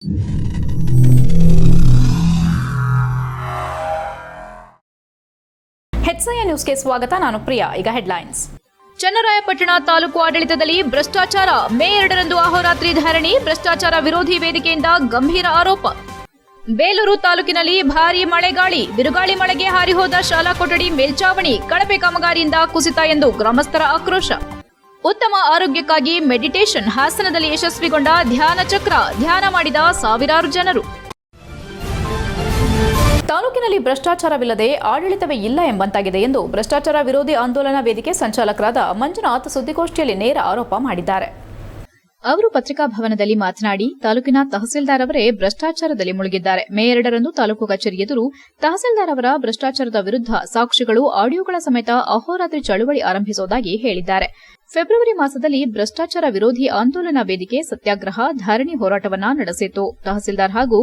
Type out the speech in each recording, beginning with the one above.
HCI ನ್ಯೂಸ್ಗೆ ಸ್ವಾಗತ. ನಾನು ಪ್ರಿಯಾ. ಈಗ ಹೆಡ್ಲೈನ್ಸ್. ಚನ್ನರಾಯಪಟ್ಟಣ ತಾಲೂಕು ಆಡಳಿತದಲ್ಲಿ ಭ್ರಷ್ಟಾಚಾರ. ಮೇ 2ರಂದು ಅಹೋರಾತ್ರಿ ಧರಣಿ. ಭ್ರಷ್ಟಾಚಾರ ವಿರೋಧಿ ವೇದಿಕೆಯಿಂದ ಗಂಭೀರ ಆರೋಪ. ಬೇಲೂರು ತಾಲೂಕಿನಲ್ಲಿ ಭಾರೀ ಮಳೆಗಾಳಿ. ಬಿರುಗಾಳಿ ಮಳೆಗೆ ಹಾರಿಹೋದ ಶಾಲಾ ಕೊಠಡಿ ಮೇಲ್ಚಾವಣಿ. ಕಳಪೆ ಕಾಮಗಾರಿಯಿಂದ ಕುಸಿತ ಎಂದು ಗ್ರಾಮಸ್ಥರ ಆಕ್ರೋಶ. ಉತ್ತಮ ಆರೋಗ್ಯಕ್ಕಾಗಿ ಮೆಡಿಟೇಷನ್. ಹಾಸನದಲ್ಲಿ ಯಶಸ್ವಿಗೊಂಡ ಧ್ಯಾನ ಚಕ್ರ. ಧ್ಯಾನ ಮಾಡಿದ ಸಾವಿರಾರು ಜನರು. ತಾಲೂಕಿನಲ್ಲಿ ಭ್ರಷ್ಟಾಚಾರವಿಲ್ಲದೆ ಆಡಳಿತವೇ ಇಲ್ಲ ಎಂಬಂತಾಗಿದೆ ಎಂದು ಭ್ರಷ್ಟಾಚಾರ ವಿರೋಧಿ ಆಂದೋಲನ ವೇದಿಕೆ ಸಂಚಾಲಕರಾದ ಮಂಜುನಾಥ್ ಸುದ್ದಿಗೋಷ್ಠಿಯಲ್ಲಿ ನೇರ ಆರೋಪ ಮಾಡಿದ್ದಾರೆ. ಅವರು ಪತ್ರಿಕಾಭವನದಲ್ಲಿ ಮಾತನಾಡಿ, ತಾಲೂಕಿನ ತಹಸೀಲ್ದಾರ್ ಅವರೇ ಭ್ರಷ್ಟಾಚಾರದಲ್ಲಿ ಮುಳುಗಿದ್ದಾರೆ. ಮೇ 2ರಂದು ತಾಲೂಕು ಕಚೇರಿ ಎದುರು ತಹಸೀಲ್ದಾರ್ ಅವರ ಭ್ರಷ್ಟಾಚಾರದ ವಿರುದ್ಧ ಸಾಕ್ಷಿಗಳು, ಆಡಿಯೋಗಳ ಸಮೇತ ಅಹೋರಾತ್ರಿ ಚಳುವಳಿ ಆರಂಭಿಸುವುದಾಗಿ ಹೇಳಿದ್ದಾರೆ. ಫೆಬ್ರವರಿ ಮಾಸದಲ್ಲಿ ಭ್ರಷ್ಟಾಚಾರ ವಿರೋಧಿ ಆಂದೋಲನ ವೇದಿಕೆ ಸತ್ಯಾಗ್ರಹ, ಧರಣಿ ಹೋರಾಟವನ್ನ ನಡೆಸಿತು. ತಹಸೀಲ್ದಾರ್ ಹಾಗೂ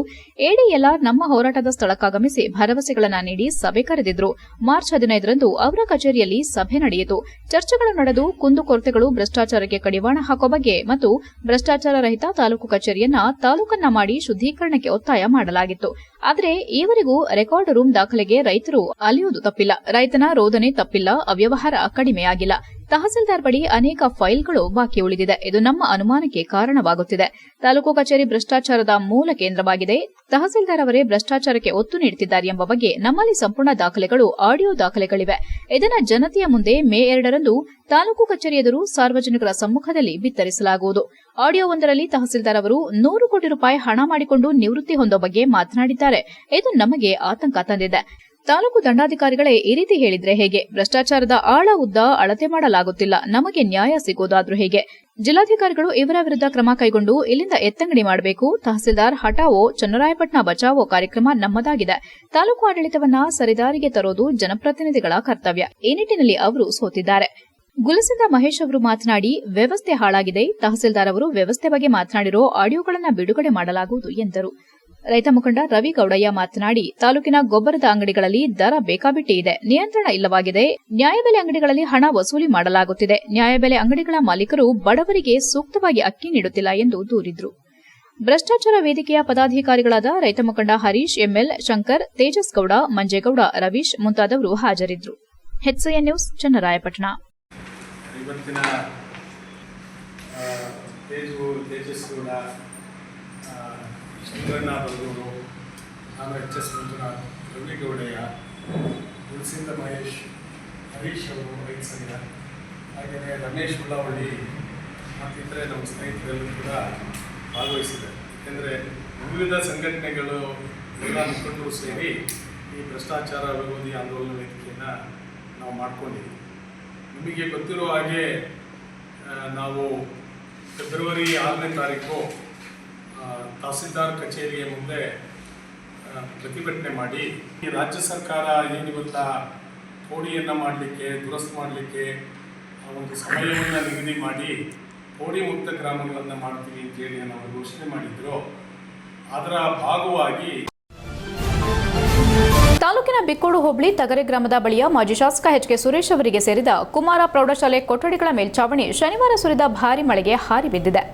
ಎಡಿಎಲ್ಆರ್ ನಮ್ಮ ಹೋರಾಟದ ಸ್ಥಳಕ್ಕಾಗಮಿಸಿ ಭರವಸೆಗಳನ್ನು ನೀಡಿ ಸಭೆ ಕರೆದಿದ್ರು. ಮಾರ್ಚ್ 15ರಂದು ಅವರ ಕಚೇರಿಯಲ್ಲಿ ಸಭೆ ನಡೆಯಿತು. ಚರ್ಚೆಗಳು ನಡೆದು ಕುಂದುಕೊರತೆಗಳು, ಭ್ರಷ್ಟಾಚಾರಕ್ಕೆ ಕಡಿವಾಣ ಹಾಕುವ ಬಗ್ಗೆ ಮತ್ತು ಭ್ರಷ್ಟಾಚಾರ ರಹಿತ ತಾಲೂಕು ಕಚೇರಿಯನ್ನ ತಾಲೂಕನ್ನ ಮಾಡಿ ಶುದ್ದೀಕರಣಕ್ಕೆ ಒತ್ತಾಯ ಮಾಡಲಾಗಿತ್ತು. ಆದರೆ ಈವರೆಗೂ ರೆಕಾರ್ಡ್ ರೂಮ್ ದಾಖಲೆಗೆ ರೈತರು ಅಲಿಯುವುದು ತಪ್ಪಿಲ್ಲ. ರೈತನ ರೋದನೆ ತಪ್ಪಿಲ್ಲ. ಅವ್ಯವಹಾರ ಕಡಿಮೆಯಾಗಿಲ್ಲ. ತಹಸೀಲ್ದಾರ್ ಬಳಿ ಅನೇಕ ಫೈಲ್ಗಳು ಬಾಕಿ ಉಳಿದಿದೆ. ಇದು ನಮ್ಮ ಅನುಮಾನಕ್ಕೆ ಕಾರಣವಾಗುತ್ತಿದೆ. ತಾಲೂಕು ಕಚೇರಿ ಭ್ರಷ್ಟಾಚಾರದ ಮೂಲ ಕೇಂದ್ರವಾಗಿದೆ. ತಹಸೀಲ್ದಾರ್ ಅವರೇ ಭ್ರಷ್ಟಾಚಾರಕ್ಕೆ ಒತ್ತು ನೀಡುತ್ತಿದ್ದಾರೆ ಎಂಬ ಬಗ್ಗೆ ನಮ್ಮಲ್ಲಿ ಸಂಪೂರ್ಣ ದಾಖಲೆಗಳು, ಆಡಿಯೋ ದಾಖಲೆಗಳಿವೆ. ಇದನ್ನು ಜನತೆಯ ಮುಂದೆ ಮೇ 2ರಂದು ತಾಲೂಕು ಕಚೇರಿ ಎದುರು ಸಾರ್ವಜನಿಕರ ಸಮ್ಮುಖದಲ್ಲಿ ಬಿತ್ತರಿಸಲಾಗುವುದು. ಆಡಿಯೋವೊಂದರಲ್ಲಿ ತಹಸೀಲ್ದಾರ್ ಅವರು 100 ಕೋಟಿ ರೂಪಾಯಿ ಹಣ ಮಾಡಿಕೊಂಡು ನಿವೃತ್ತಿ ಹೊಂದೋ ಬಗ್ಗೆ ಮಾತನಾಡಿದ್ದಾರೆ. ಇದು ನಮಗೆ ಆತಂಕ ತಂದಿದೆ. ತಾಲೂಕು ದಂಡಾಧಿಕಾರಿಗಳೇ ಈ ರೀತಿ ಹೇಳಿದ್ರೆ ಹೇಗೆ? ಭ್ರಷ್ಟಾಚಾರದ ಆಳ ಉದ್ದ ಅಳತೆ ಮಾಡಲಾಗುತ್ತಿಲ್ಲ. ನಮಗೆ ನ್ಯಾಯ ಸಿಗೋದಾದ್ರೂ ಹೇಗೆ? ಜಿಲ್ಲಾಧಿಕಾರಿಗಳು ಇವರ ವಿರುದ್ಧ ಕ್ರಮ ಕೈಗೊಂಡು ಇಲ್ಲಿಂದ ಎತ್ತಂಗಡಿ ಮಾಡಬೇಕು. ತಹಸೀಲ್ದಾರ್ ಹಟಾವೋ, ಚನ್ನರಾಯಪಟ್ಟಣ ಬಚಾವೋ ಕಾರ್ಯಕ್ರಮ ನಮ್ಮದಾಗಿದೆ. ತಾಲೂಕು ಆಡಳಿತವನ್ನ ಸರಿದಾರಿಗೆ ತರೋದು ಜನಪ್ರತಿನಿಧಿಗಳ ಕರ್ತವ್ಯ. ಈ ನಿಟ್ಟಿನಲ್ಲಿ ಅವರು ಸೋತಿದ್ದಾರೆ. ಗುಲಸಿಂದ ಮಹೇಶ್ ಅವರು ಮಾತನಾಡಿ, ವ್ಯವಸ್ಥೆ ಹಾಳಾಗಿದೆ. ತಹಸೀಲ್ದಾರ್ ಅವರು ವ್ಯವಸ್ಥೆ ಬಗ್ಗೆ ಮಾತನಾಡಿರೋ ಆಡಿಯೋಗಳನ್ನು ಬಿಡುಗಡೆ ಮಾಡಲಾಗುವುದು ಎಂದರು. ರೈತ ಮುಖಂಡ ರವಿ ಗೌಡಯ್ಯ ಮಾತನಾಡಿ, ತಾಲೂಕಿನ ಗೊಬ್ಬರದ ಅಂಗಡಿಗಳಲ್ಲಿ ದರ ಬೇಕಾಬಿಟ್ಟಿ ಇದೆ. ನಿಯಂತ್ರಣ ಇಲ್ಲವಾಗಿದೆ. ನ್ಯಾಯಬೆಲೆ ಅಂಗಡಿಗಳಲ್ಲಿ ಹಣ ವಸೂಲಿ ಮಾಡಲಾಗುತ್ತಿದೆ. ನ್ಯಾಯಬೆಲೆ ಅಂಗಡಿಗಳ ಮಾಲೀಕರು ಬಡವರಿಗೆ ಸೂಕ್ತವಾಗಿ ಅಕ್ಕಿ ನೀಡುತ್ತಿಲ್ಲ ಎಂದು ದೂರಿದ್ರು. ಭ್ರಷ್ಟಾಚಾರ ವೇದಿಕೆಯ ಪದಾಧಿಕಾರಿಗಳಾದ ರೈತ ಮುಖಂಡ ಹರೀಶ್, ಎಂಎಲ್, ಶಂಕರ್, ತೇಜಸ್ ಗೌಡ, ಮಂಜೇಗೌಡ, ರವೀಶ್ ಮುಂತಾದವರು ಹಾಜರಿದ್ದರು. HCI news, Channarayapatna. ಚಂದ್ರಣ್ಣ ಬರಗೂರು, ಆಮೇಲೆ HS ಮಂಜುನಾಥ್, ರವಿ ಗೌಡಯ್ಯ, ಗುಲಸಿಂದ ಮಹೇಶ್, ಹರೀಶ್ ಅವರು ರೈತ ಸಂಘ, ಹಾಗೆಯೇ ರಮೇಶ್ ಹುಳ್ಳವಳ್ಳಿ ಮತ್ತು ಇತರೆ ನಮ್ಮ ಸ್ನೇಹಿತರೆಲ್ಲರೂ ಕೂಡ ಭಾಗವಹಿಸಿದ್ದಾರೆ. ಏಕೆಂದರೆ ವಿವಿಧ ಸಂಘಟನೆಗಳು ಎಲ್ಲ ಮುಖಂಡರು ಸೇರಿ ಈ ಭ್ರಷ್ಟಾಚಾರ ವಿರೋಧಿ ಆಂದೋಲನ ವೇದಿಕೆಯನ್ನು ನಾವು ಮಾಡಿಕೊಂಡಿದ್ದೀವಿ. ನಿಮಗೆ ಗೊತ್ತಿರೋ ಹಾಗೆ ನಾವು ಫೆಬ್ರವರಿ 6ನೇ ತಾರೀಕು ತಹಸೀಲ್ದಾರ್ ಕಚೇರಿಯ ಮುಂದೆ ಪ್ರತಿಭಟನೆ ಮಾಡಿ, ಈ ರಾಜ್ಯ ಸರ್ಕಾರ ಏನಿವತ್ತ ಪೋಡಿಯನ್ನು ಮಾಡಲಿಕ್ಕೆ, ದುರಸ್ತು ಮಾಡಲಿಕ್ಕೆ ಒಂದು ಸಮಯವನ್ನು ನಿಗದಿ ಮಾಡಿ ಪೋಡಿ ಮುಕ್ತ ಗ್ರಾಮಗಳನ್ನು ಮಾಡ್ತೀವಿ ಅಂತೇಳಿ ನಾವು ಘೋಷಣೆ ಮಾಡಿದ್ರು. ಅದರ ಭಾಗವಾಗಿ ತಾಲೂಕಿನ ಬಿಕ್ಕೋಡು ಹೋಬಳಿ ತಗರೆ ಗ್ರಾಮದ ಬಳಿಯ ಮಾಜಿ ಶಾಸಕ HK ಸುರೇಶ್ ಅವರಿಗೆ ಸೇರಿದ ಕುಮಾರ ಪ್ರೌಢಶಾಲೆ ಕೊಠಡಿಗಳ ಮೇಲ್ಚಾವಣಿ ಶನಿವಾರ ಸುರಿದ ಭಾರೀ ಮಳೆಗೆ ಹಾರಿ ಬಿದ್ದಿದೆ.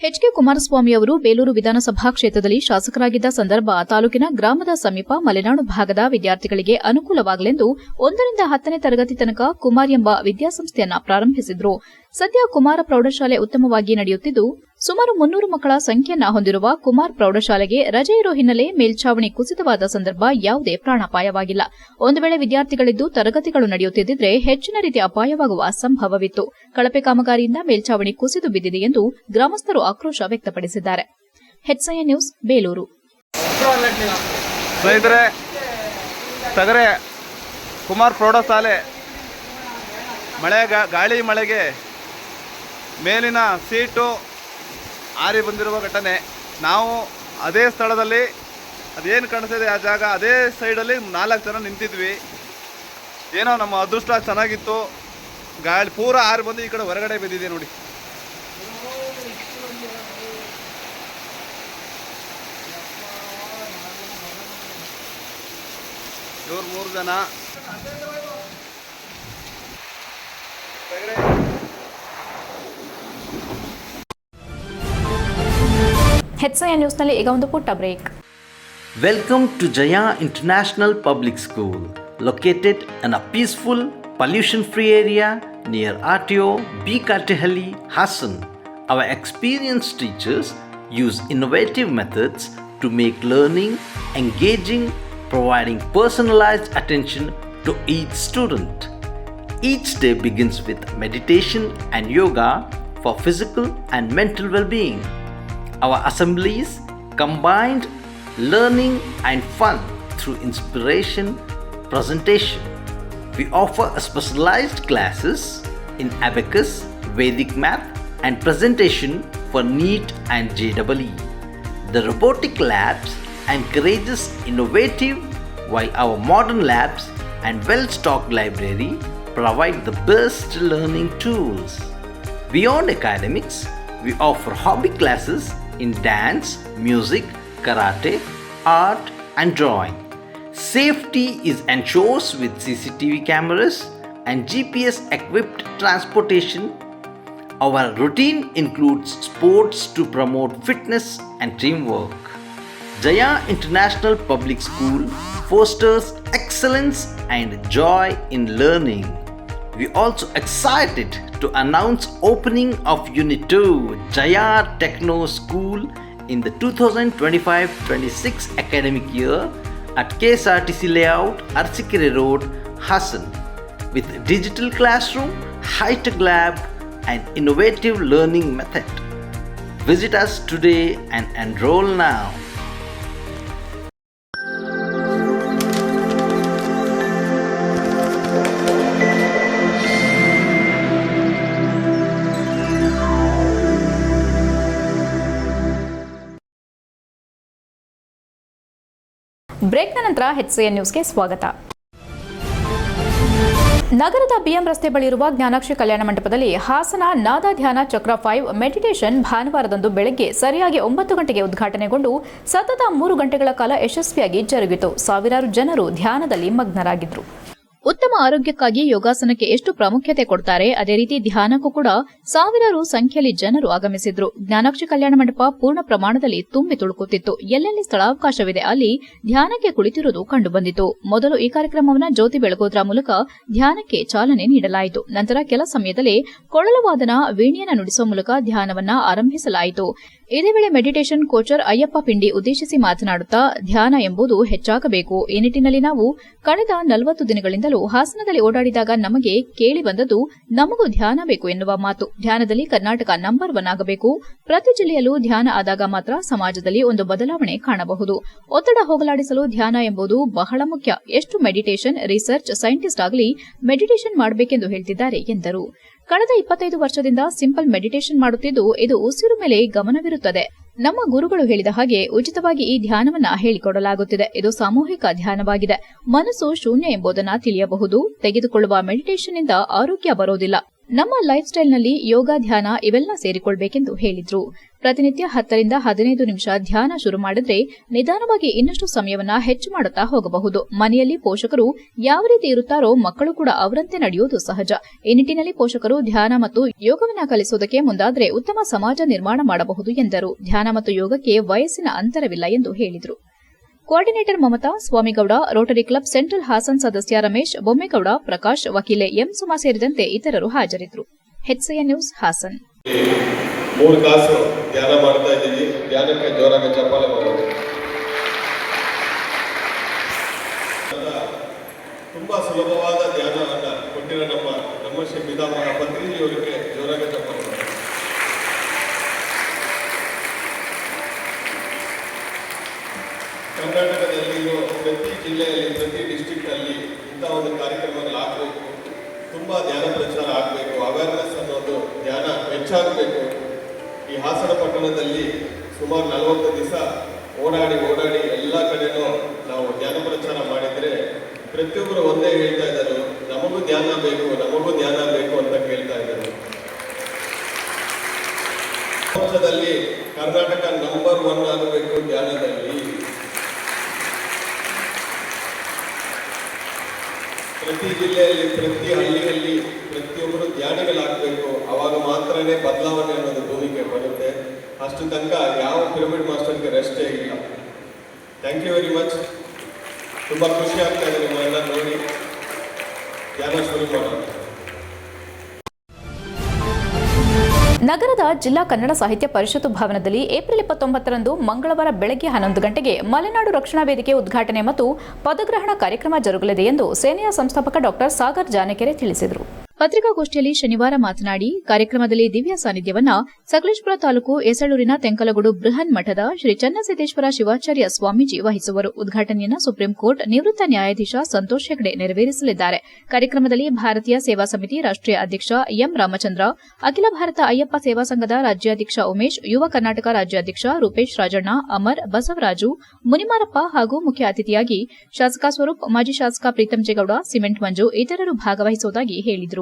HK ಕುಮಾರಸ್ವಾಮಿ ಅವರು ಬೇಲೂರು ವಿಧಾನಸಭಾ ಕ್ಷೇತ್ರದಲ್ಲಿ ಶಾಸಕರಾಗಿದ್ದ ಸಂದರ್ಭ ತಾಲೂಕಿನ ಗ್ರಾಮದ ಸಮೀಪ ಮಲೆನಾಡು ಭಾಗದ ವಿದ್ಯಾರ್ಥಿಗಳಿಗೆ ಅನುಕೂಲವಾಗಲೆಂದು 1ರಿಂದ 10ನೇ ತರಗತಿ ತನಕ ಕುಮಾರ್ ಎಂಬ ವಿದ್ಯಾಸಂಸ್ಥೆಯನ್ನ ಪ್ರಾರಂಭಿಸಿದ್ರು. ಸದ್ಯ ಕುಮಾರ ಪ್ರೌಢಶಾಲೆ ಉತ್ತಮವಾಗಿ ನಡೆಯುತ್ತಿದ್ದು, ಸುಮಾರು 300 ಮಕ್ಕಳ ಸಂಖ್ಯೆಯನ್ನ ಹೊಂದಿರುವ ಕುಮಾರ್ ಪ್ರೌಢಶಾಲೆಗೆ ರಜೆ ಇರೋ ಹಿನ್ನೆಲೆ ಮೇಲ್ಚಾವಣಿ ಕುಸಿತವಾದ ಸಂದರ್ಭ ಯಾವುದೇ ಪ್ರಾಣಾಪಾಯವಾಗಿಲ್ಲ. ಒಂದು ವೇಳೆ ವಿದ್ಯಾರ್ಥಿಗಳಿದ್ದು ತರಗತಿಗಳು ನಡೆಯುತ್ತಿದ್ದರೆ ಹೆಚ್ಚಿನ ರೀತಿ ಅಪಾಯವಾಗುವ ಸಂಭವವಿತ್ತು. ಕಳಪೆ ಕಾಮಗಾರಿಯಿಂದ ಮೇಲ್ಚಾವಣಿ ಕುಸಿದು ಬಿದ್ದಿದೆ ಎಂದು ಗ್ರಾಮಸ್ಥರು ಆಕ್ರೋಶ ವ್ಯಕ್ತಪಡಿಸಿದ್ದಾರೆ. HCI news, Belur. ತಗರೆ ಕುಮಾರ್ ಪ್ರೌಢಶಾಲೆ ಗಾಳಿ ಮಳೆಗೆ ಮೇಲಿನ ಸೀಟು ಆರಿ ಬಂದಿರುವ ಘಟನೆ. ನಾವು ಅದೇ ಸ್ಥಳದಲ್ಲಿ, ಅದೇನು ಕಾಣಿಸ್ತಿದೆ ಆ ಜಾಗ, ಅದೇ ಸೈಡಲ್ಲಿ 4 ಜನ ನಿಂತಿದ್ವಿ. ಏನೋ ನಮ್ಮ ಅದೃಷ್ಟ ಚೆನ್ನಾಗಿತ್ತು. ಗಾಳಿ ಪೂರ ಆರಿ ಬಂದು ಈ ಕಡೆ ಹೊರಗಡೆ ಬಿದ್ದಿದೆ ನೋಡಿ. ಇವ್ರು 3 ಜನ. HCN ನ್ಯೂಸ್ನಲ್ಲಿ ಈಗ ಒಂದು ಪುಟ್ಟ break. Welcome to Jaya International Public School, located in a peaceful, pollution-free area near RTO B. Katehalli, Hassan. Our experienced teachers use innovative methods to make learning engaging, providing personalized attention to each student. Each day begins with meditation and yoga for physical and mental well-being. Our assemblies combined learning and fun through inspiration, presentation. We offer specialized classes in abacus, Vedic math and presentation for NEET and JEE. The robotic labs encourages innovative, while our modern labs and well-stocked library provide the best learning tools. Beyond academics, we offer hobby classes in dance, music, karate, art and drawing. Safety is ensured with CCTV cameras and GPS equipped transportation. Our routine includes sports to promote fitness and teamwork. Jaya International Public School fosters excellence and joy in learning. We also excited to announce opening of Unit 2 Jaya Techno School in the 2025-26 academic year at KSRTC Layout, Arsikere Road, Hassan, with digital classroom, high-tech lab and innovative learning method. Visit us today and enroll now. ಬ್ರೇಕ್ನ ನಂತರ HCN ನ್ಯೂಸ್ಗೆ ಸ್ವಾಗತ. ನಗರದ BM ರಸ್ತೆ ಬಳಿ ಇರುವ ಜ್ಞಾನಾಕ್ಷಿ ಕಲ್ಯಾಣ ಮಂಟಪದಲ್ಲಿ ಹಾಸನ ನಾದ ಧ್ಯಾನ ಚಕ್ರ 5 ಮೆಡಿಟೇಷನ್ ಭಾನುವಾರದಂದು ಬೆಳಗ್ಗೆ ಸರಿಯಾಗಿ 9 ಗಂಟೆಗೆ ಉದ್ಘಾಟನೆಗೊಂಡು ಸತತ 3 ಗಂಟೆಗಳ ಕಾಲ ಯಶಸ್ವಿಯಾಗಿ ಜರುಗಿತು. ಸಾವಿರಾರು ಜನರು ಧ್ಯಾನದಲ್ಲಿ ಮಗ್ನರಾಗಿದ್ದರು. ಉತ್ತಮ ಆರೋಗ್ಯಕ್ಕಾಗಿ ಯೋಗಾಸನಕ್ಕೆ ಎಷ್ಟು ಪ್ರಾಮುಖ್ಯತೆ ಕೊಡ್ತಾರೆ, ಅದೇ ರೀತಿ ಧ್ಯಾನಕ್ಕೂ ಕೂಡ ಸಾವಿರಾರು ಸಂಖ್ಯೆಯಲ್ಲಿ ಜನರು ಆಗಮಿಸಿದ್ರು. ಜ್ಞಾನಾಕ್ಷಿ ಕಲ್ಯಾಣ ಮಂಟಪ ಪೂರ್ಣ ಪ್ರಮಾಣದಲ್ಲಿ ತುಂಬಿ ತುಳುಕುತ್ತಿತ್ತು. ಎಲ್ಲೆಲ್ಲಿ ಸ್ಥಳಾವಕಾಶವಿದೆ ಅಲ್ಲಿ ಧ್ಯಾನಕ್ಕೆ ಕುಳಿತಿರುವುದು ಕಂಡುಬಂದಿತು. ಮೊದಲು ಈ ಕಾರ್ಯಕ್ರಮವನ್ನು ಜ್ಯೋತಿ ಬೆಳಗೋದ್ರ ಮೂಲಕ ಧ್ಯಾನಕ್ಕೆ ಚಾಲನೆ ನೀಡಲಾಯಿತು. ನಂತರ ಕೆಲ ಸಮಯದಲ್ಲೇ ಕೊಳಲು ವಾದನ, ವೀಣೆಯನ್ನು ನುಡಿಸುವ ಮೂಲಕ ಧ್ಯಾನವನ್ನ ಆರಂಭಿಸಲಾಯಿತು. ಇದೇ ವೇಳೆ ಮೆಡಿಟೇಷನ್ ಕೋಚರ್ ಅಯ್ಯಪ್ಪ ಪಿಂಡಿ ಉದ್ದೇಶಿಸಿ ಮಾತನಾಡುತ್ತಾ, ಧ್ಯಾನ ಎಂಬುದು ಹೆಚ್ಚಾಗಬೇಕು. ಈ ನಿಟ್ಟಿನಲ್ಲಿ ನಾವು ಕಳೆದ 40 ದಿನಗಳಿಂದಲೂ ಹಾಸನದಲ್ಲಿ ಓಡಾಡಿದಾಗ ನಮಗೆ ಕೇಳಿ ಬಂದದ್ದು ನಮಗೂ ಧ್ಯಾನ ಬೇಕು ಎನ್ನುವ ಮಾತು. ಧ್ಯಾನದಲ್ಲಿ ಕರ್ನಾಟಕ ನಂಬರ್ 1 ಆಗಬೇಕು. ಪ್ರತಿ ಜಿಲ್ಲೆಯಲ್ಲೂ ಧ್ಯಾನ ಆದಾಗ ಮಾತ್ರ ಸಮಾಜದಲ್ಲಿ ಒಂದು ಬದಲಾವಣೆ ಕಾಣಬಹುದು. ಒತ್ತಡ ಹೋಗಲಾಡಿಸಲು ಧ್ಯಾನ ಎಂಬುದು ಬಹಳ ಮುಖ್ಯ. ಎಷ್ಟು ಮೆಡಿಟೇಷನ್ ರಿಸರ್ಚ್ ಸೈಂಟಿಸ್ಟ್ ಆಗಲಿ ಮೆಡಿಟೇಷನ್ ಮಾಡಬೇಕೆಂದು ಹೇಳ್ತಿದ್ದಾರೆ ಎಂದರು. ಕಳೆದ 25 ವರ್ಷದಿಂದ ಸಿಂಪಲ್ ಮೆಡಿಟೇಷನ್ ಮಾಡುತ್ತಿದ್ದು, ಇದು ಉಸಿರು ಮೇಲೆ ಗಮನವಿರುತ್ತದೆ. ನಮ್ಮ ಗುರುಗಳು ಹೇಳಿದ ಹಾಗೆ ಉಚಿತವಾಗಿ ಈ ಧ್ಯಾನವನ್ನ ಹೇಳಿಕೊಡಲಾಗುತ್ತಿದೆ. ಇದು ಸಾಮೂಹಿಕ ಧ್ಯಾನವಾಗಿದೆ. ಮನಸ್ಸು ಶೂನ್ಯ ಎಂಬುದನ್ನು ತಿಳಿಯಬಹುದು. ತೆಗೆದುಕೊಳ್ಳುವ ಮೆಡಿಟೇಷನ್ ಇಂದ ಆರೋಗ್ಯ ಬರೋದಿಲ್ಲ. ನಮ್ಮ ಲೈಫ್ ಸ್ಟೈಲ್ನಲ್ಲಿ ಯೋಗ, ಧ್ಯಾನ ಇವೆಲ್ಲ ಸೇರಿಕೊಳ್ಬೇಕೆಂದು ಹೇಳಿದ್ರು. ಪ್ರತಿನಿತ್ಯ 10 ರಿಂದ 15 ನಿಮಿಷ ಧ್ಯಾನ ಶುರು ಮಾಡಿದ್ರೆ ನಿಧಾನವಾಗಿ ಇನ್ನಷ್ಟು ಸಮಯವನ್ನ ಹೆಚ್ಚು ಮಾಡುತ್ತಾ ಹೋಗಬಹುದು. ಮನೆಯಲ್ಲಿ ಪೋಷಕರು ಯಾವ ರೀತಿ ಇರುತ್ತಾರೋ ಮಕ್ಕಳು ಕೂಡ ಅವರಂತೆ ನಡೆಯುವುದು ಸಹಜ. ಈ ನಿಟ್ಟಿನಲ್ಲಿ ಪೋಷಕರು ಧ್ಯಾನ ಮತ್ತು ಯೋಗವನ್ನ ಕಲಿಸುವುದಕ್ಕೆ ಮುಂದಾದರೆ ಉತ್ತಮ ಸಮಾಜ ನಿರ್ಮಾಣ ಮಾಡಬಹುದು ಎಂದರು. ಧ್ಯಾನ ಮತ್ತು ಯೋಗಕ್ಕೆ ವಯಸ್ಸಿನ ಅಂತರವಿಲ್ಲ ಎಂದು ಹೇಳಿದರು. Coordinator Mamata, Swamigowda, rotary club central Hassan ಸದಸ್ಯ ರಮೇಶ್, ಬೊಮ್ಮೇಗೌಡ, ಪ್ರಕಾಶ್, ವಕೀಲೆ ಎಂ ಸುಮಾ ಸೇರಿದಂತೆ ಇತರರು ಹಾಜರಿದ್ದರು. HCN news Haasan. 3 ತಾಸು ಧ್ಯಾನ ಮಾಡ್ತಾ ಇದ್ದೀವಿ. ಧ್ಯಾನಕ್ಕೆ ಜೋರಾಗಿ ಚಪ್ಪಾಳೆ ಮಾಡೋದು. ತುಂಬಾ ಸುಲಭವಾದ ಧ್ಯಾನವನ್ನ ಕೊಟ್ಟಿರೋ ನಮ್ಮ ಶ್ರೀ ಪಿತಾಮಹ ಪತ್ರಿಜಿಯವರಿಗೆ ಜೋರಾಗಿ ಚಪ್ಪಾಳೆ ಮಾಡೋದು. ಕರ್ನಾಟಕದಲ್ಲಿರೋ ಪ್ರತಿ ಜಿಲ್ಲೆಯಲ್ಲಿ, ಪ್ರತಿ ಡಿಸ್ಟ್ರಿಕ್ಟ್ ಅಲ್ಲಿ ಇಂಥ ಒಂದು ಕಾರ್ಯಕ್ರಮಗಳು ಆಗಬೇಕು. ತುಂಬಾ ಧ್ಯಾನ ಪ್ರಚಾರ ಆಗಬೇಕು. ಅವೇರ್ನೆಸ್ ಅನ್ನೋದು ಧ್ಯಾನ ಹೆಚ್ಚಾಗಬೇಕು. ಈ ಹಾಸನ ಪಟ್ಟಣದಲ್ಲಿ ಸುಮಾರು 40 ದಿವಸ ಓಡಾಡಿ ಎಲ್ಲ ಕಡೆನೂ ನಾವು ಧ್ಯಾನ ಪ್ರಚಾರ ಮಾಡಿದರೆ ಪ್ರತಿಯೊಬ್ಬರು ಒಂದೇ ಹೇಳ್ತಾ ಇದ್ದಾರೆ, ನಮಗೂ ಧ್ಯಾನ ಬೇಕು ಅಂತ ಕೇಳ್ತಾ ಇದ್ದಾರೆ. ಪ್ರಪಂಚದಲ್ಲಿ ಕರ್ನಾಟಕ ನಂಬರ್ 1 ಆಗಬೇಕು ಧ್ಯಾನದಲ್ಲಿ. ಪ್ರತಿ ಜಿಲ್ಲೆಯಲ್ಲಿ, ಪ್ರತಿ ಹಳ್ಳಿಯಲ್ಲಿ ಪ್ರತಿಯೊಬ್ಬರು ಧ್ಯಾನಿಗಳಾಗಬೇಕು. ಅವಾಗ ಮಾತ್ರನೇ ಬದಲಾವಣೆ ಅನ್ನೋದು ಭೂಮಿಗೆ ಬರುತ್ತೆ. ಅಷ್ಟು ತನಕ ಯಾವ ಪಿರಮಿಡ್ ಮಾಸ್ಟರ್ಗೆ ರೆಸ್ಟೇ ಇಲ್ಲ. Thank you very much. ತುಂಬ ಖುಷಿ ಆಗ್ತಾ ಇದೆ ನಿಮ್ಮನ್ನೆಲ್ಲ ನೋಡಿ. ಧ್ಯಾನ ಶುರು ಮಾಡೋಣ. ನಗರದ ಜಿಲ್ಲಾ ಕನ್ನಡ ಸಾಹಿತ್ಯ ಪರಿಷತ್ತು ಭವನದಲ್ಲಿ ಏಪ್ರಿಲ್ 29ರಂದು ಮಂಗಳವಾರ ಬೆಳಗ್ಗೆ 11 ಗಂಟೆಗೆ ಮಲೆನಾಡು ರಕ್ಷಣಾ ವೇದಿಕೆ ಉದ್ಘಾಟನೆ ಮತ್ತು ಪದಗ್ರಹಣ ಕಾರ್ಯಕ್ರಮ ಜರುಗಲಿದೆ ಎಂದು ಸೇನೆಯ ಸಂಸ್ಥಾಪಕ ಡಾ ಸಾಗರ್ ಜಾನಕೆರೆ ತಿಳಿಸಿದರು. ಪತ್ರಿಕಾಗೋಷ್ಠಿಯಲ್ಲಿ ಶನಿವಾರ ಮಾತನಾಡಿ, ಕಾರ್ಯಕ್ರಮದಲ್ಲಿ ದಿವ್ಯ ಸಾನ್ನಿಧ್ಯವನ್ನ ಸಕಲೇಶಪುರ ತಾಲೂಕು ಏಸಳೂರಿನ ತೆಂಕಲಗೂಡು ಬೃಹನ್ ಮಠದ ಶ್ರೀ ಚನ್ನಸಿದ್ದೇಶ್ವರ ಶಿವಾಚಾರ್ಯ ಸ್ವಾಮೀಜಿ ವಹಿಸುವರು. ಉದ್ಘಾಟನೆಯನ್ನು ಸುಪ್ರೀಂ ಕೋರ್ಟ್ ನಿವೃತ್ತ ನ್ಯಾಯಾಧೀಶ ಸಂತೋಷ್ ಹೆಗ್ಡೆ ನೆರವೇರಿಸಲಿದ್ದಾರೆ. ಕಾರ್ಯಕ್ರಮದಲ್ಲಿ ಭಾರತೀಯ ಸೇವಾ ಸಮಿತಿ ರಾಷ್ಟ್ರೀಯ ಅಧ್ಯಕ್ಷ ಎಂ ರಾಮಚಂದ್ರ, ಅಖಿಲ ಭಾರತ ಅಯ್ಯಪ್ಪ ಸೇವಾ ಸಂಘದ ರಾಜ್ಯಾಧ್ಯಕ್ಷ ಉಮೇಶ್, ಯುವ ಕರ್ನಾಟಕ ರಾಜ್ಯಾಧ್ಯಕ್ಷ ರೂಪೇಶ್ ರಾಜಣ್ಣ, ಅಮರ್, ಬಸವರಾಜು, ಮುನಿಮಾರಪ್ಪ ಹಾಗೂ ಮುಖ್ಯ ಅತಿಥಿಯಾಗಿ ಶಾಸಕ ಸ್ವರೂಪ್, ಮಾಜಿ ಶಾಸಕ ಪ್ರೀತಂಜೇಗೌಡ, ಸಿಮೆಂಟ್ ಮಂಜು ಇತರರು ಭಾಗವಹಿಸುವುದಾಗಿ ಹೇಳಿದರು.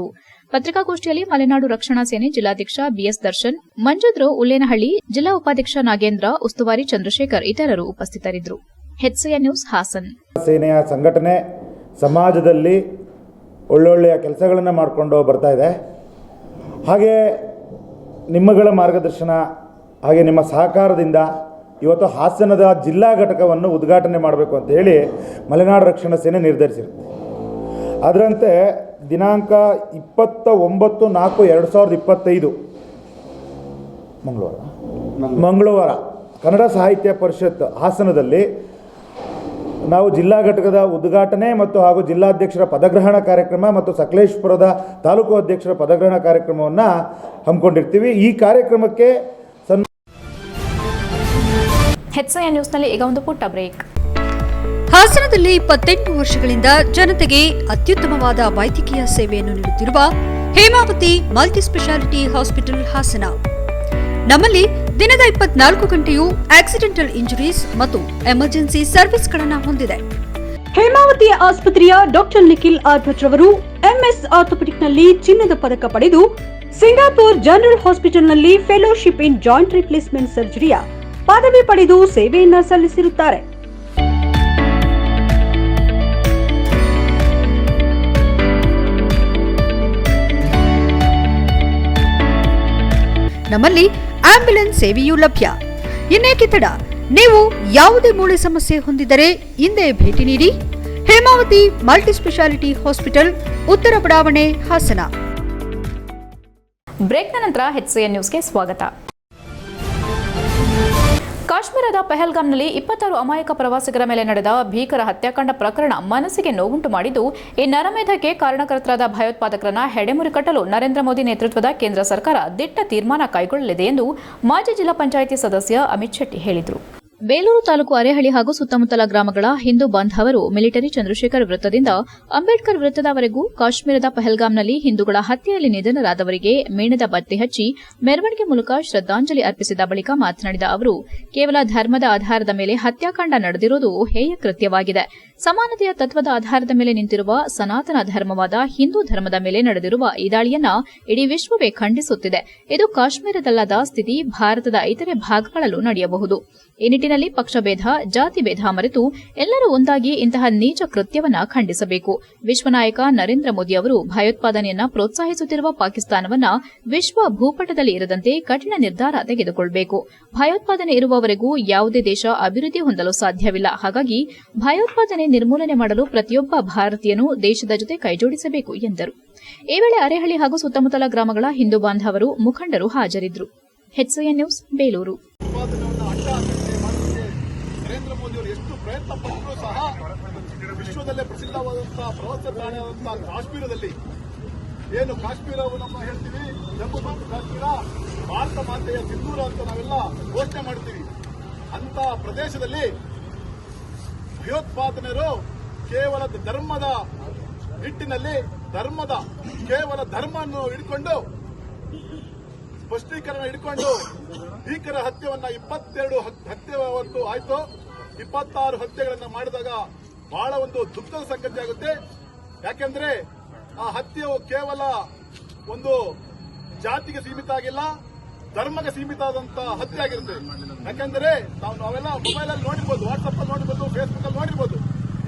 ಪತ್ರಿಕಾಗೋಷ್ಠಿಯಲ್ಲಿ ಮಲೆನಾಡು ರಕ್ಷಣಾ ಸೇನೆ ಜಿಲ್ಲಾಧ್ಯಕ್ಷ ಬಿಎಸ್ ದರ್ಶನ್, ಮಂಜುದ್ರು ಉಲ್ಲೇನಹಳ್ಳಿ, ಜಿಲ್ಲಾ ಉಪಾಧ್ಯಕ್ಷ ನಾಗೇಂದ್ರ, ಉಸ್ತುವಾರಿ ಚಂದ್ರಶೇಖರ್ ಇತರರು ಉಪಸ್ಥಿತರಿದ್ದರು. HCN news Hassan. ಸೇನೆಯ ಸಂಘಟನೆ ಸಮಾಜದಲ್ಲಿ ಒಳ್ಳೊಳ್ಳೆಯ ಕೆಲಸಗಳನ್ನು ಮಾಡಿಕೊಂಡು ಬರ್ತಾ ಇದೆ. ಹಾಗೆ ನಿಮ್ಮಗಳ ಮಾರ್ಗದರ್ಶನ ಹಾಗೆ ನಿಮ್ಮ ಸಹಕಾರದಿಂದ ಇವತ್ತು ಹಾಸನದ ಜಿಲ್ಲಾ ಘಟಕವನ್ನು ಉದ್ಘಾಟನೆ ಮಾಡಬೇಕು ಅಂತ ಹೇಳಿ ಮಲೆನಾಡು ರಕ್ಷಣಾ ಸೇನೆ ನಿರ್ಧರಿಸಿರುತ್ತೆ. ಅದರಂತೆ ದಿನಾಂಕ 29/4/2025 ಮಂಗಳವಾರ ಕನ್ನಡ ಸಾಹಿತ್ಯ ಪರಿಷತ್ ಹಾಸನದಲ್ಲಿ ನಾವು ಜಿಲ್ಲಾ ಘಟಕದ ಉದ್ಘಾಟನೆ ಮತ್ತು ಹಾಗೂ ಜಿಲ್ಲಾಧ್ಯಕ್ಷರ ಪದಗ್ರಹಣ ಕಾರ್ಯಕ್ರಮ ಮತ್ತು ಸಕಲೇಶಪುರದ ತಾಲೂಕು ಅಧ್ಯಕ್ಷರ ಪದಗ್ರಹಣ ಕಾರ್ಯಕ್ರಮವನ್ನು ಹಮ್ಮಿಕೊಂಡಿರ್ತೀವಿ. ಈ ಕಾರ್ಯಕ್ರಮಕ್ಕೆ HCN ನ್ಯೂಸ್ನಲ್ಲಿ ಈಗ ಒಂದು ಪುಟ್ಟ ಬ್ರೇಕ್. ಹಾಸನದಲ್ಲಿ 28 ವರ್ಷಗಳಿಂದ ಜನತೆಗೆ ಅತ್ಯುತ್ತಮವಾದ ವೈದ್ಯಕೀಯ ಸೇವೆಯನ್ನು ನೀಡುತ್ತಿರುವ Hemavathi multi speciality hospital Hassan. ನಮ್ಮಲ್ಲಿ ದಿನದ 24 ಗಂಟೆಯೂ ಆಕ್ಸಿಡೆಂಟಲ್ ಇಂಜುರೀಸ್ ಮತ್ತು ಎಮರ್ಜೆನ್ಸಿ ಸರ್ವಿಸ್ಗಳನ್ನು ಹೊಂದಿದೆ. ಹೇಮಾವತಿ ಆಸ್ಪತ್ರೆಯ ಡಾಕ್ಟರ್ ನಿಖಿಲ್ ಆರ್ ಭಟ್ ರವರು ಎಂಎಸ್ ಆರ್ಥೋಪೆಡಿಕ್ನಲ್ಲಿ ಚಿನ್ನದ ಪದಕ ಪಡೆದು Singapore general ಹಾಸ್ಪಿಟಲ್ನಲ್ಲಿ fellowship in joint replacement ಸರ್ಜರಿಯ ಪದವಿ ಪಡೆದು ಸೇವೆಯನ್ನ ಸಲ್ಲಿಸಿರುತ್ತಾರೆ. ನಮ್ಮಲ್ಲಿ ಆಂಬ್ಯುಲೆನ್ಸ್ ಸೇವೆಯೂ ಲಭ್ಯ. ಇನ್ನೇಕೆ ತಡ, ನೀವು ಯಾವುದೇ ಮೂಳೆ ಸಮಸ್ಯೆ ಹೊಂದಿದರೆ ಹಿಂದೆ ಭೇಟಿ ನೀಡಿ. ಹೇಮಾವತಿ ಮಲ್ಟಿ ಸ್ಪೆಷಾಲಿಟಿ ಹಾಸ್ಪಿಟಲ್, ಉತ್ತರ ಬಡಾವಣೆ, ಹಾಸನ. ಬ್ರೇಕ್ನ ನಂತರ HCN ನ್ಯೂಸ್ಗೆ ಸ್ವಾಗತ. ಕಾಶ್ಮೀರದ ಪಹಲ್ಗಾಮ್ನಲ್ಲಿ 26 ಅಮಾಯಕ ಪ್ರವಾಸಿಗರ ಮೇಲೆ ನಡೆದ ಭೀಕರ ಹತ್ಯಾಕಾಂಡ ಪ್ರಕರಣ ಮನಸ್ಸಿಗೆ ನೋವುಂಟು ಮಾಡಿದ್ದು, ಈ ನರಮೇಧಕ್ಕೆ ಕಾರಣಕರ್ತರಾದ ಭಯೋತ್ಪಾದಕರನ್ನ ಹೆಡೆಮುರಿ ಕಟ್ಟಲು ನರೇಂದ್ರ ಮೋದಿ ನೇತೃತ್ವದ ಕೇಂದ್ರ ಸರ್ಕಾರ ದಿಟ್ಟ ತೀರ್ಮಾನ ಕೈಗೊಳ್ಳಲಿದೆ ಎಂದು ಮಾಜಿ ಜಿಲ್ಲಾ ಪಂಚಾಯಿತಿ ಸದಸ್ಯ ಅಮಿತ್ ಶೆಟ್ಟಿ ಹೇಳಿದರು. ಬೇಲೂರು ತಾಲೂಕು ಅರೇಹಳ್ಳಿ ಹಾಗೂ ಸುತ್ತಮುತ್ತಲ ಗ್ರಾಮಗಳ ಹಿಂದೂ ಬಾಂಧವರು ಮಿಲಿಟರಿ ಚಂದ್ರಶೇಖರ್ ವೃತ್ತದಿಂದ ಅಂಬೇಡ್ಕರ್ ವೃತ್ತದವರೆಗೂ ಕಾಶ್ಮೀರದ ಪಹಲ್ಗಾಮ್ನಲ್ಲಿ ಹಿಂದೂಗಳ ಹತ್ಯೆಯಲ್ಲಿ ನಿಧನರಾದವರಿಗೆ ಮೇಣದ ಬತ್ತಿ ಹಚ್ಚಿ ಮೆರವಣಿಗೆ ಮೂಲಕ ಶ್ರದ್ದಾಂಜಲಿ ಅರ್ಪಿಸಿದ ಬಳಿಕ ಮಾತನಾಡಿದ ಅವರು, ಕೇವಲ ಧರ್ಮದ ಆಧಾರದ ಮೇಲೆ ಹತ್ಯಾಕಾಂಡ ನಡೆದಿರುವುದು ಹೇಯ ಕೃತ್ಯವಾಗಿದೆ. ಸಮಾನತೆಯ ತತ್ವದ ಆಧಾರದ ಮೇಲೆ ನಿಂತಿರುವ ಸನಾತನ ಧರ್ಮವಾದ ಹಿಂದೂ ಧರ್ಮದ ಮೇಲೆ ನಡೆದಿರುವ ಈ ದಾಳಿಯನ್ನ ಇಡೀ ವಿಶ್ವವೇ ಖಂಡಿಸುತ್ತಿದೆ. ಇದು ಕಾಶ್ಮೀರದಲ್ಲದ ಸ್ಥಿತಿ ಭಾರತದ ಇತರೆ ಭಾಗಗಳಲ್ಲೂ ನಡೆಯಬಹುದು. ಈ ನಿಟ್ಟಿನಲ್ಲಿ ಪಕ್ಷಭೇದ, ಜಾತಿ ಭೇದ ಮರೆತು ಎಲ್ಲರೂ ಒಂದಾಗಿ ಇಂತಹ ನೀಚ ಕೃತ್ಯವನ್ನ ಖಂಡಿಸಬೇಕು. ವಿಶ್ವನಾಯಕ ನರೇಂದ್ರ ಮೋದಿ ಅವರು ಭಯೋತ್ಪಾದನೆಯನ್ನ ಪ್ರೋತ್ಸಾಹಿಸುತ್ತಿರುವ ಪಾಕಿಸ್ತಾನವನ್ನ ವಿಶ್ವ ಭೂಪಟದಲ್ಲಿ ಇರದಂತೆ ಕಠಿಣ ನಿರ್ಧಾರ ತೆಗೆದುಕೊಳ್ಳಬೇಕು. ಭಯೋತ್ಪಾದನೆ ಇರುವವರೆಗೂ ಯಾವುದೇ ದೇಶ ಅಭಿವೃದ್ಧಿ ಹೊಂದಲು ಸಾಧ್ಯವಿಲ್ಲ. ಹಾಗಾಗಿ ಭಯೋತ್ಪಾದನೆ ನಿರ್ಮೂಲನೆ ಮಾಡಲು ಪ್ರತಿಯೊಬ್ಬ ಭಾರತೀಯನೂ ದೇಶದ ಜೊತೆ ಕೈಜೋಡಿಸಬೇಕು ಎಂದರು. ಈ ವೇಳೆ ಅರೇಹಳ್ಳಿ ಹಾಗೂ ಸುತ್ತಮುತ್ತಲ ಗ್ರಾಮಗಳ ಹಿಂದೂ ಬಾಂಧವರು, ಮುಖಂಡರು ಹಾಜರಿದ್ದರು. HCN news, Belur. ನರೇಂದ್ರ ಮೋದಿ ಅವರು ಎಷ್ಟು ಪ್ರಯತ್ನ ಪಟ್ಟರೂ ಸಹ ವಿಶ್ವದಲ್ಲೇ ಪ್ರಸಿದ್ಧವಾದಂತಹ ಪ್ರವಾಸ ತಾಣವಾದಂತಹ ಕಾಶ್ಮೀರದಲ್ಲಿ, ಏನು ಕಾಶ್ಮೀರವು ನಮ್ಮ ಹೇಳ್ತೀವಿ, ಜಮ್ಮು ಮತ್ತು ಕಾಶ್ಮೀರ ಭಾರತ ಮಾತೆಯ ಸಿಂಧೂರ ಅಂತ ನಾವೆಲ್ಲ ಘೋಷಣೆ ಮಾಡ್ತೀವಿ. ಅಂತ ಪ್ರದೇಶದಲ್ಲಿ ಭಯೋತ್ಪಾದನೆಯರು ಕೇವಲ ಧರ್ಮದ ನಿಟ್ಟಿನಲ್ಲಿ ಕೇವಲ ಧರ್ಮವನ್ನು ಹಿಡ್ಕೊಂಡು ಸ್ಪಷ್ಟೀಕರಣ ಹಿಡ್ಕೊಂಡು ಭೀಕರ ಹತ್ಯೆಯನ್ನ 22 ಹತ್ಯೆ ಅವತ್ತು ಆಯ್ತು. 26 ಹತ್ಯೆಗಳನ್ನ ಮಾಡಿದಾಗ ಬಹಳ ಒಂದು ದುಃಖದ ಸಂಗತಿ ಆಗುತ್ತೆ. ಯಾಕೆಂದ್ರೆ ಆ ಹತ್ಯೆಯು ಕೇವಲ ಒಂದು ಜಾತಿಗೆ ಸೀಮಿತ ಆಗಿಲ್ಲ, ಧರ್ಮಕ್ಕೆ ಸೀಮಿತ ಆದಂತ ಹತ್ಯೆ ಆಗಿರುತ್ತೆ. ಯಾಕೆಂದ್ರೆ ನಾವೆಲ್ಲ ಮೊಬೈಲ್ ಅಲ್ಲಿ ನೋಡಿರ್ಬೋದು, ವಾಟ್ಸ್ಆಪ್ ಅಲ್ಲಿ ನೋಡಿರ್ಬೋದು, ಫೇಸ್ಬುಕ್ ಅಲ್ಲಿ ನೋಡಿರ್ಬೋದು,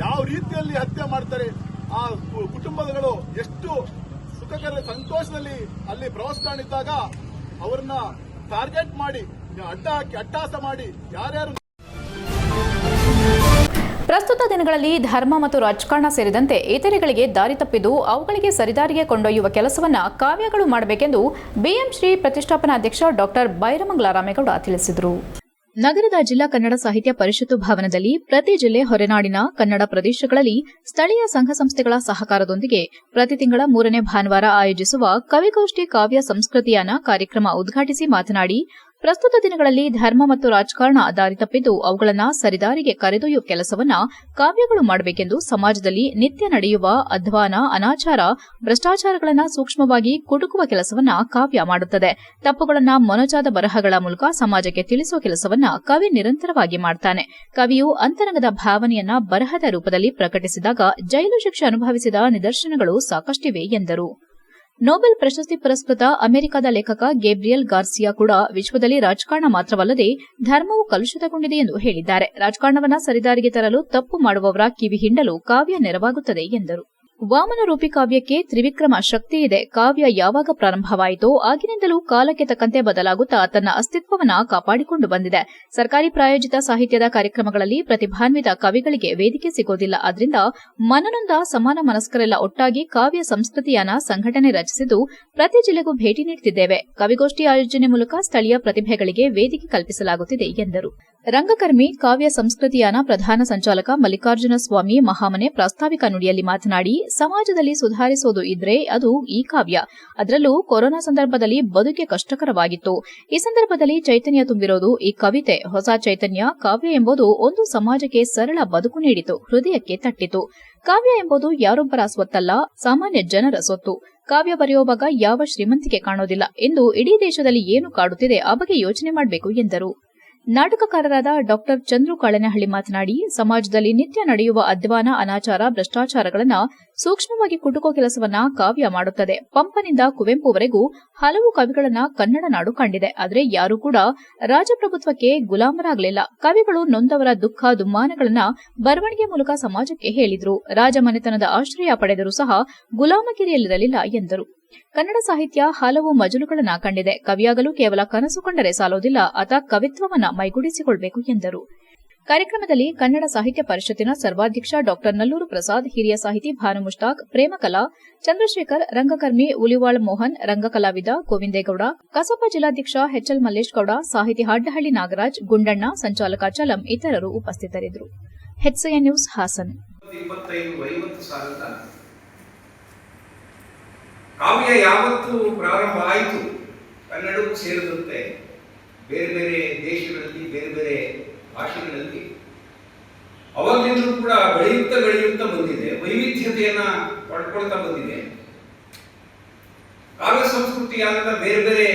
ಯಾವ ರೀತಿಯಲ್ಲಿ ಹತ್ಯೆ ಮಾಡ್ತಾರೆ. ಆ ಕುಟುಂಬಗಳು ಎಷ್ಟು ಸುಖಕರ ಸಂತೋಷದಲ್ಲಿ ಅಲ್ಲಿ ಪ್ರವಾಸ ತಾಣಿದ್ದಾಗ ಅವರನ್ನ ಟಾರ್ಗೆಟ್ ಮಾಡಿ ಅಡ್ಡ ಹಾಕಿ ಅಟ್ಟಹಾಸ ಮಾಡಿ ಯಾರ್ಯಾರು ಪ್ರಸ್ತುತ ದಿನಗಳಲ್ಲಿ ಧರ್ಮ ಮತ್ತು ರಾಜಕಾರಣ ಸೇರಿದಂತೆ ಇತರೆಗಳಿಗೆ ದಾರಿ ತಪ್ಪಿದ್ದು ಅವುಗಳಿಗೆ ಸರಿದಾರಿಗೆ ಕೊಂಡೊಯ್ಯುವ ಕೆಲಸವನ್ನ ಕಾವ್ಯಗಳು ಮಾಡಬೇಕೆಂದು ಬಿಎಂ ಶ್ರೀ ಪ್ರತಿಷ್ಠಾಪನಾ ಅಧ್ಯಕ್ಷ ಡಾಕ್ಟರ್ ಬೈರಮಂಗಲ ರಾಮೇಗೌಡ ತಿಳಿಸಿದರು. ನಗರದ ಜಿಲ್ಲಾ ಕನ್ನಡ ಸಾಹಿತ್ಯ ಪರಿಷತ್ತು ಭವನದಲ್ಲಿ ಪ್ರತಿ ಜಿಲ್ಲೆ ಹೊರನಾಡಿನ ಕನ್ನಡ ಪ್ರದೇಶಗಳಲ್ಲಿ ಸ್ಥಳೀಯ ಸಂಘ ಸಂಸ್ಥೆಗಳ ಸಹಕಾರದೊಂದಿಗೆ ಪ್ರತಿ ತಿಂಗಳ 3ನೇ ಭಾನುವಾರ ಆಯೋಜಿಸುವ ಕವಿಗೋಷ್ಠಿ ಕಾವ್ಯ ಸಂಸ್ಕೃತಿಯಾನ ಕಾರ್ಯಕ್ರಮ ಉದ್ಘಾಟಿಸಿ ಮಾತನಾಡಿ, ಪ್ರಸ್ತುತ ದಿನಗಳಲ್ಲಿ ಧರ್ಮ ಮತ್ತು ರಾಜಕಾರಣ ದಾರಿ ತಪ್ಪಿದ್ದು ಅವುಗಳನ್ನು ಸರಿದಾರಿಗೆ ಕರೆದೊಯ್ಯುವ ಕೆಲಸವನ್ನ ಕಾವ್ಯಗಳು ಮಾಡಬೇಕೆಂದು ಸಮಾಜದಲ್ಲಿ ನಿತ್ಯ ನಡೆಯುವ ಅಧ್ವಾನ, ಅನಾಚಾರ, ಭ್ರಷ್ಟಾಚಾರಗಳನ್ನು ಸೂಕ್ಷ್ಮವಾಗಿ ಕುಟುಕುವ ಕೆಲಸವನ್ನ ಕಾವ್ಯ ಮಾಡುತ್ತದೆ. ತಪ್ಪುಗಳನ್ನು ಮೊನಚಾದ ಬರಹಗಳ ಮೂಲಕ ಸಮಾಜಕ್ಕೆ ತಿಳಿಸುವ ಕೆಲಸವನ್ನ ಕವಿ ನಿರಂತರವಾಗಿ ಮಾಡ್ತಾನೆ. ಕವಿಯು ಅಂತರಂಗದ ಭಾವನೆಯನ್ನ ಬರಹದ ರೂಪದಲ್ಲಿ ಪ್ರಕಟಿಸಿದಾಗ ಜೈಲು ಶಿಕ್ಷೆ ಅನುಭವಿಸಿದ ನಿದರ್ಶನಗಳು ಸಾಕಷ್ಟಿವೆ ಎಂದರು. ನೊಬೆಲ್ ಪ್ರಶಸ್ತಿ ಪುರಸ್ಕೃತ ಅಮೆರಿಕದ ಲೇಖಕ ಗೇಬ್ರಿಯಲ್ ಗಾರ್ಸಿಯಾ ಕೂಡ ವಿಶ್ವದಲ್ಲಿ ರಾಜಕಾರಣ ಮಾತ್ರವಲ್ಲದೆ ಧರ್ಮವು ಕಲುಷಿತಗೊಂಡಿದೆ ಎಂದು ಹೇಳಿದ್ದಾರೆ. ರಾಜಕಾರಣವನ್ನ ಸರಿದಾರಿಗೆ ತರಲು ತಪ್ಪು ಮಾಡುವವರ ಕಿವಿ ಹಿಂಡಲು ಕಾವ್ಯ ನೆರವಾಗುತ್ತದೆ ಎಂದರು. ವಾಮನ ರೂಪಿ ಕಾವ್ಯಕ್ಕೆ ತ್ರಿವಿಕ್ರಮ ಶಕ್ತಿ ಇದೆ. ಕಾವ್ಯ ಯಾವಾಗ ಪ್ರಾರಂಭವಾಯಿತೋ ಆಗಿನಿಂದಲೂ ಕಾಲಕ್ಕೆ ತಕ್ಕಂತೆ ಬದಲಾಗುತ್ತಾ ತನ್ನ ಅಸ್ತಿತ್ವವನ್ನು ಕಾಪಾಡಿಕೊಂಡು ಬಂದಿದೆ. ಸರ್ಕಾರಿ ಪ್ರಾಯೋಜಿತ ಸಾಹಿತ್ಯದ ಕಾರ್ಯಕ್ರಮಗಳಲ್ಲಿ ಪ್ರತಿಭಾನ್ವಿತ ಕವಿಗಳಿಗೆ ವೇದಿಕೆ ಸಿಗೋದಿಲ್ಲ. ಆದ್ರಿಂದ ಮನನೊಂದ ಸಮಾನ ಮನಸ್ಕರೆಲ್ಲ ಒಟ್ಟಾಗಿ ಕಾವ್ಯ ಸಂಸ್ಕೃತಿಯಾನ ಸಂಘಟನೆ ರಚಿಸಿದ್ದು ಪ್ರತಿ ಜಿಲ್ಲೆಗೂ ಭೇಟಿ ನೀಡುತ್ತಿದ್ದೇವೆ. ಕವಿಗೋಷ್ಠಿ ಆಯೋಜನೆ ಮೂಲಕ ಸ್ಥಳೀಯ ಪ್ರತಿಭೆಗಳಿಗೆ ವೇದಿಕೆ ಕಲ್ಪಿಸಲಾಗುತ್ತಿದೆ ಎಂದರು. ರಂಗಕರ್ಮಿ ಕಾವ್ಯ ಸಂಸ್ಕೃತಿಯಾನ ಪ್ರಧಾನ ಸಂಚಾಲಕ ಮಲ್ಲಿಕಾರ್ಜುನ ಸ್ವಾಮಿ ಮಹಾಮನೆ ಪ್ರಾಸ್ತಾವಿಕ ನುಡಿಯಲ್ಲಿ ಮಾತನಾಡಿ, ಸಮಾಜದಲ್ಲಿ ಸುಧಾರಿಸೋದು ಇದ್ರೆ ಅದು ಈ ಕಾವ್ಯ. ಅದರಲ್ಲೂ ಕೊರೋನಾ ಸಂದರ್ಭದಲ್ಲಿ ಬದುಕೆ ಕಷ್ಟಕರವಾಗಿತ್ತು. ಈ ಸಂದರ್ಭದಲ್ಲಿ ಚೈತನ್ಯ ತುಂಬಿರೋದು ಈ ಕವಿತೆ. ಹೊಸ ಚೈತನ್ಯ ಕಾವ್ಯ ಎಂಬುದು ಒಂದು ಸಮಾಜಕ್ಕೆ ಸರಳ ಬದುಕು ನೀಡಿತು, ಹೃದಯಕ್ಕೆ ತಟ್ಟಿತು. ಕಾವ್ಯ ಎಂಬುದು ಯಾರೊಬ್ಬರ ಸ್ವತ್ತಲ್ಲ, ಸಾಮಾನ್ಯ ಜನರ ಸೊತ್ತು. ಕಾವ್ಯ ಬರೆಯುವಾಗ ಯಾವ ಶ್ರೀಮಂತಿಕೆ ಕಾಣೋದಿಲ್ಲ ಎಂದು ಇಡೀ ದೇಶದಲ್ಲಿ ಏನು ಕಾಡುತ್ತಿದೆ ಆ ಬಗ್ಗೆ ಯೋಚನೆ ಮಾಡಬೇಕು ಎಂದರು. ನಾಟಕಕಾರರಾದ ಡಾ ಚಂದ್ರು ಕಾಳನಹಳ್ಳಿ ಮಾತನಾಡಿ, ಸಮಾಜದಲ್ಲಿ ನಿತ್ಯ ನಡೆಯುವ ಅಧ್ವಾನ, ಅನಾಚಾರ, ಭ್ರಷ್ಟಾಚಾರಗಳನ್ನು ಸೂಕ್ಷ್ಮವಾಗಿ ಕುಟುಕೋ ಕೆಲಸವನ್ನ ಕಾವ್ಯ ಮಾಡುತ್ತದೆ. ಪಂಪನಿಂದ ಕುವೆಂಪುವರೆಗೂ ಹಲವು ಕವಿಗಳನ್ನ ಕನ್ನಡ ನಾಡು ಕಂಡಿದೆ. ಆದರೆ ಯಾರೂ ಕೂಡ ರಾಜಪ್ರಭುತ್ವಕ್ಕೆ ಗುಲಾಮರಾಗಲಿಲ್ಲ. ಕವಿಗಳು ನೊಂದವರ ದುಃಖ ದುಮ್ಮಾನಗಳನ್ನ ಬರವಣಿಗೆ ಮೂಲಕ ಸಮಾಜಕ್ಕೆ ಹೇಳಿದ್ರು. ರಾಜಮನೆತನದ ಆಶ್ರಯ ಪಡೆದರೂ ಸಹ ಗುಲಾಮಗಿರಿಯಲ್ಲಿರಲಿಲ್ಲ ಎಂದರು. ಕನ್ನಡ ಸಾಹಿತ್ಯ ಹಲವು ಮಜಲುಗಳನ್ನ ಕಂಡಿದೆ. ಕವಿಯಾಗಲು ಕೇವಲ ಕನಸು ಕಂಡರೆ ಸಾಲೋದಿಲ್ಲ, ಆತ ಕವಿತ್ವವನ್ನ ಮೈಗೂಡಿಸಿಕೊಳ್ಳಬೇಕು ಎಂದರು. ಕಾರ್ಯಕ್ರಮದಲ್ಲಿ ಕನ್ನಡ ಸಾಹಿತ್ಯ ಪರಿಷತ್ತಿನ ಸರ್ವಾಧ್ಯಕ್ಷ ಡಾ ನಲ್ಲೂರು ಪ್ರಸಾದ್, ಹಿರಿಯ ಸಾಹಿತಿ ಭಾನು ಮುಷ್ತಾಕ್, ಪ್ರೇಮಕಲಾ ಚಂದ್ರಶೇಖರ್, ರಂಗಕರ್ಮಿ ಉಲಿವಾಳ್ ಮೋಹನ್, ರಂಗಕಲಾವಿದ ಗೋವಿಂದೇಗೌಡ, ಕಸಾಪ ಜಿಲ್ಲಾಧ್ಯಕ್ಷ ಎಚ್ಎಲ್ ಮಲ್ಲೇಶ್ ಗೌಡ, ಸಾಹಿತಿ ಹಾಡ್ಡಹಳ್ಳಿ ನಾಗರಾಜ್, ಗುಂಡಣ್ಣ, ಸಂಚಾಲಕ ಚಲಂ ಇತರರು ಉಪಸ್ಥಿತರಿದ್ದರು. HCN news Haasan. ಕಾವ್ಯ ಯಾವತ್ತು ಪ್ರಾರಂಭ ಆಯಿತು ಕನ್ನಡಕ್ಕೂ ಸೇರಿದಂತೆ ಬೇರೆ ಬೇರೆ ದೇಶಗಳಲ್ಲಿ, ಬೇರೆ ಬೇರೆ ಭಾಷೆಗಳಲ್ಲಿ ಅವಾಗಲಿಂದಲೂ ಕೂಡ ಬೆಳೆಯುತ್ತಾ ಬಂದಿದೆ. ವೈವಿಧ್ಯತೆಯನ್ನ ಪಡ್ಕೊಳ್ತಾ ಬಂದಿದೆ. ಕಾವ್ಯ ಸಂಸ್ಕೃತಿಯಾದ ಬೇರೆ ಬೇರೆ